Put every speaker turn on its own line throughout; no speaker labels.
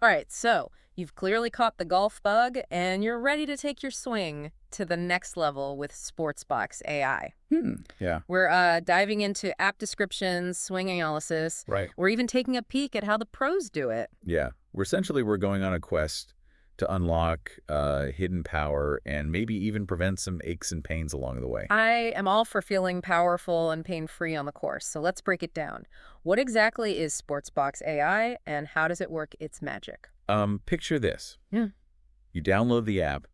All right, so you've clearly caught the golf bug, and you're ready to take your swing to the next level with SportsBox AI.
Yeah.
We're diving into app descriptions, swing analysis.
Right.
We're even taking a peek at how the pros do it.
Yeah. We're going on a quest to unlock hidden power and maybe even prevent some aches and pains along the way.
I am all for feeling powerful and pain-free on the course, so let's break it down. What exactly is SportsBox AI, and how does it work its magic?
Picture this.
Yeah.
You download the app,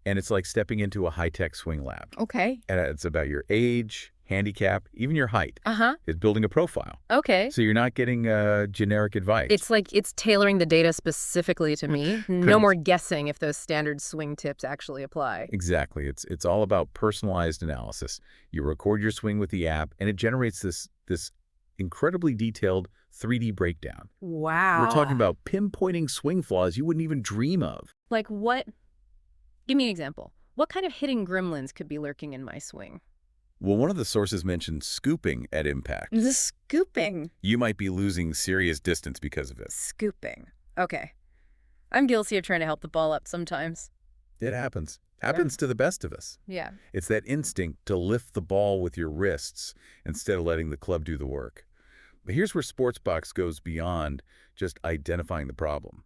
and it's like stepping into a high-tech swing lab.
Okay.
And it's about your age, handicap, even your height.
Uh-huh.
It's building a profile.
Okay.
So you're not getting generic advice.
It's like it's tailoring the data specifically to me. No more guessing if those standard swing tips actually apply.
Exactly. It's all about personalized analysis. You record your swing with the app, and it generates this incredibly detailed 3D breakdown.
Wow.
We're talking about pinpointing swing flaws you wouldn't even dream of.
Like what? Give me an example. What kind of hidden gremlins could be lurking in my swing?
Well, one of the sources mentioned scooping at impact.
The scooping.
You might be losing serious distance because of it.
Scooping. Okay. I'm guilty of trying to help the ball up sometimes.
It happens. Happens to the best of us.
Yeah.
It's that instinct to lift the ball with your wrists instead of letting the club do the work. But here's where SportsBox goes beyond just identifying the problem.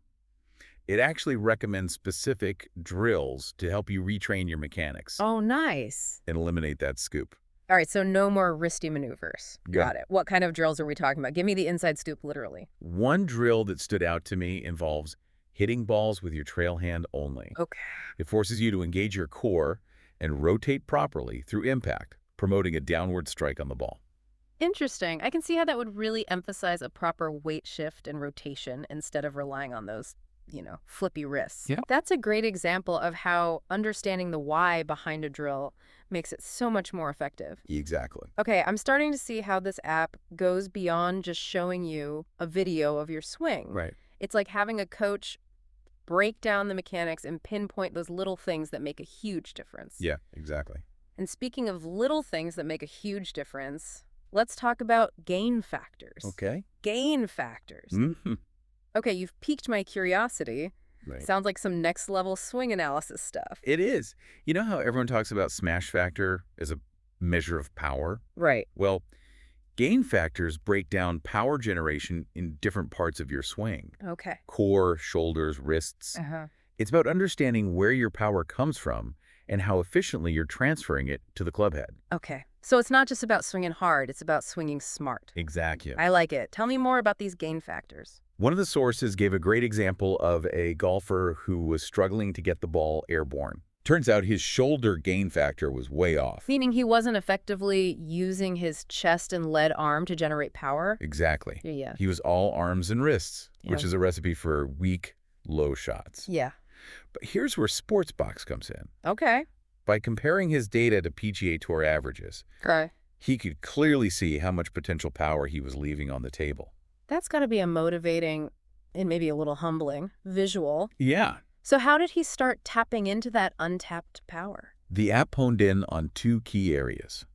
It actually recommends specific drills to help you retrain your mechanics
Oh, nice.
and eliminate that scoop.
All right, so no more wristy maneuvers.
Good.
Got it. What kind of drills are we talking about? Give me the inside scoop, literally.
One drill that stood out to me involves hitting balls with your trail hand only.
Okay.
It forces you to engage your core and rotate properly through impact, promoting a downward strike on the ball.
Interesting. I can see how that would really emphasize a proper weight shift and rotation instead of relying on those, flippy wrists.
Yeah.
That's a great example of how understanding the why behind a drill makes it so much more effective.
Exactly.
Okay, I'm starting to see how this app goes beyond just showing you a video of your swing.
Right.
It's like having a coach break down the mechanics and pinpoint those little things that make a huge difference.
Yeah, exactly.
And speaking of little things that make a huge difference, let's talk about gain factors.
Okay.
Gain factors.
Mm-hmm.
Okay, you've piqued my curiosity.
Right.
Sounds like some next level swing analysis stuff.
It is. You know how everyone talks about smash factor as a measure of power?
Right.
Well, gain factors break down power generation in different parts of your swing.
Okay.
Core, shoulders, wrists.
Uh-huh.
It's about understanding where your power comes from and how efficiently you're transferring it to the club head.
Okay. So it's not just about swinging hard, it's about swinging smart.
Exactly.
I like it. Tell me more about these gain factors.
One of the sources gave a great example of a golfer who was struggling to get the ball airborne. Turns out his shoulder gain factor was way off.
Meaning he wasn't effectively using his chest and lead arm to generate power?
Exactly.
Yeah.
He was all arms and wrists, which
Yeah.
is a recipe for weak, low shots.
Yeah.
But here's where SportsBox comes in.
Okay.
By comparing his data to PGA Tour averages,
Okay.
he could clearly see how much potential power he was leaving on the table.
That's got to be a motivating and maybe a little humbling visual.
Yeah.
So how did he start tapping into that untapped power?
The app honed in on two key areas: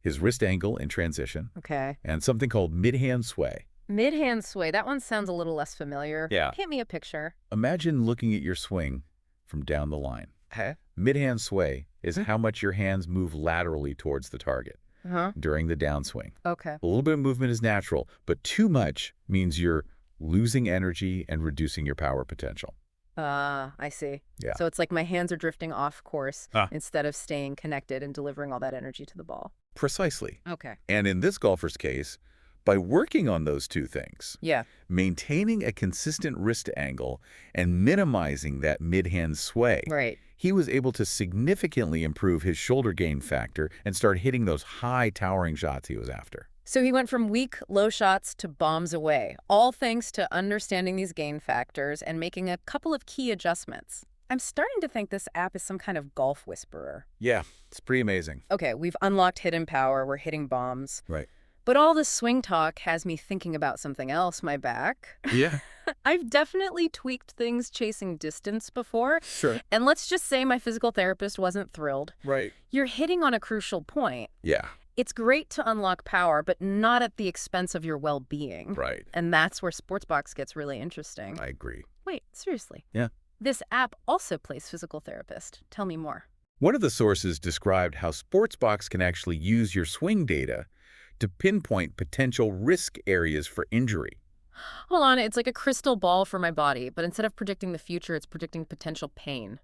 his wrist angle in transition
Okay.
and something called mid-hand sway.
Mid-hand sway. That one sounds a little less familiar.
Yeah.
Paint me a picture.
Imagine looking at your swing from down the line.
Okay.
Mid-hand sway is how much your hands move laterally towards the target
Uh-huh.
during the downswing.
Okay.
A little bit of movement is natural, but too much means you're losing energy and reducing your power potential.
I see.
Yeah.
So it's like my hands are drifting off course
Ah.
instead of staying connected and delivering all that energy to the ball.
Precisely.
Okay.
And in this golfer's case, by working on those two things,
Yeah.
maintaining a consistent wrist angle and minimizing that mid-hand sway,
Right.
he was able to significantly improve his shoulder gain factor and start hitting those high towering shots he was after.
So he went from weak, low shots to bombs away, all thanks to understanding these gain factors and making a couple of key adjustments. I'm starting to think this app is some kind of golf whisperer.
Yeah, it's pretty amazing.
Okay, we've unlocked hidden power, we're hitting bombs.
Right.
But all this swing talk has me thinking about something else, my back.
Yeah.
I've definitely tweaked things chasing distance before,
Sure.
and let's just say my physical therapist wasn't thrilled.
Right.
You're hitting on a crucial point.
Yeah.
It's great to unlock power, but not at the expense of your well-being.
Right.
And that's where SportsBox gets really interesting.
I agree.
Wait, Seriously.
Yeah.
This app also plays physical therapist. Tell me more.
One of the sources described how SportsBox can actually use your swing data to pinpoint potential risk areas for injury.
Hold on, it's like a crystal ball for my body, but instead of predicting the future, it's predicting potential pain.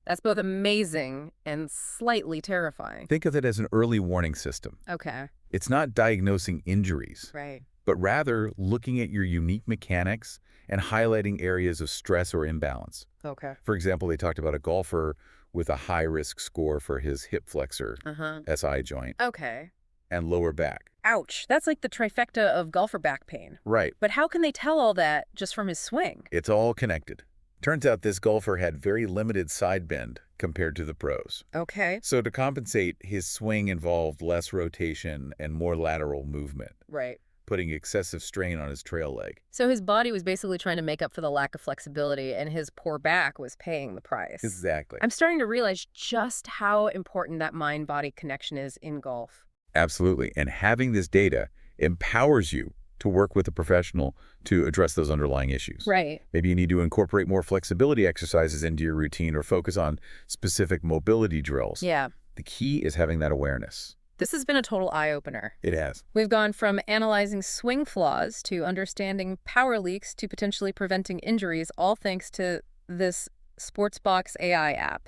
That's both amazing and slightly terrifying.
Think of it as an early warning system.
Okay.
It's not diagnosing injuries,
Right.
but rather looking at your unique mechanics and highlighting areas of stress or imbalance.
Okay.
For example, they talked about a golfer with a high-risk score for his hip flexor,
Uh-huh.
SI joint,
Okay.
and lower back.
Ouch. That's like the trifecta of golfer back pain.
Right.
But how can they tell all that just from his swing?
It's all connected. Turns out this golfer had very limited side bend compared to the pros.
Okay.
So to compensate, his swing involved less rotation and more lateral movement,
Right.
putting excessive strain on his trail leg.
So his body was basically trying to make up for the lack of flexibility, and his poor back was paying the price.
Exactly.
I'm starting to realize just how important that mind-body connection is in golf.
Absolutely. And having this data empowers you to work with a professional to address those underlying issues.
Right.
Maybe you need to incorporate more flexibility exercises into your routine or focus on specific mobility drills.
Yeah.
The key is having that awareness.
This has been a total eye-opener.
It has.
We've gone from analyzing swing flaws to understanding power leaks to potentially preventing injuries, all thanks to this SportsBox AI app.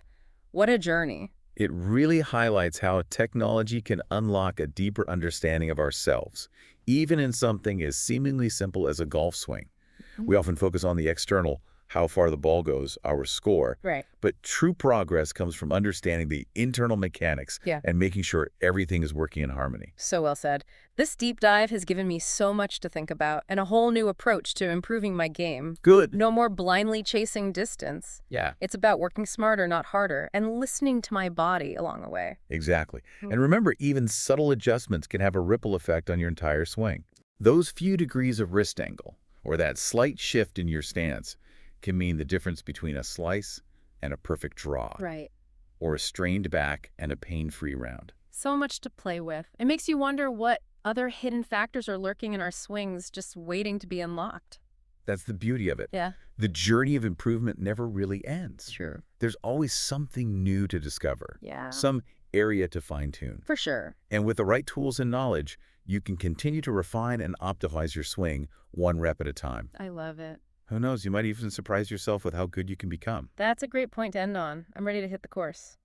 What a journey.
It really highlights how technology can unlock a deeper understanding of ourselves, even in something as seemingly simple as a golf swing. We often focus on the external, how far the ball goes, our score.
Right.
But true progress comes from understanding the internal mechanics
Yeah.
and making sure everything is working in harmony.
So well said. This deep dive has given me so much to think about and a whole new approach to improving my game.
Good.
No more blindly chasing distance.
Yeah,
It's about working smarter, not harder, and listening to my body along the way.
exactly. And remember, even subtle adjustments can have a ripple effect on your entire swing. Those few degrees of wrist angle, or that slight shift in your stance, can mean the difference between a slice and a perfect draw,
Right.
or a strained back and a pain-free round.
So much to play with. It makes you wonder what other hidden factors are lurking in our swings just waiting to be unlocked.
That's the beauty of it.
Yeah.
The journey of improvement never really ends.
Sure.
There's always something new to discover,
Yeah.
some area to fine-tune.
For sure.
And with the right tools and knowledge, you can continue to refine and optimize your swing one rep at a time.
I love it.
Who knows, you might even surprise yourself with how good you can become.
That's a great point to end on. I'm ready to hit the course.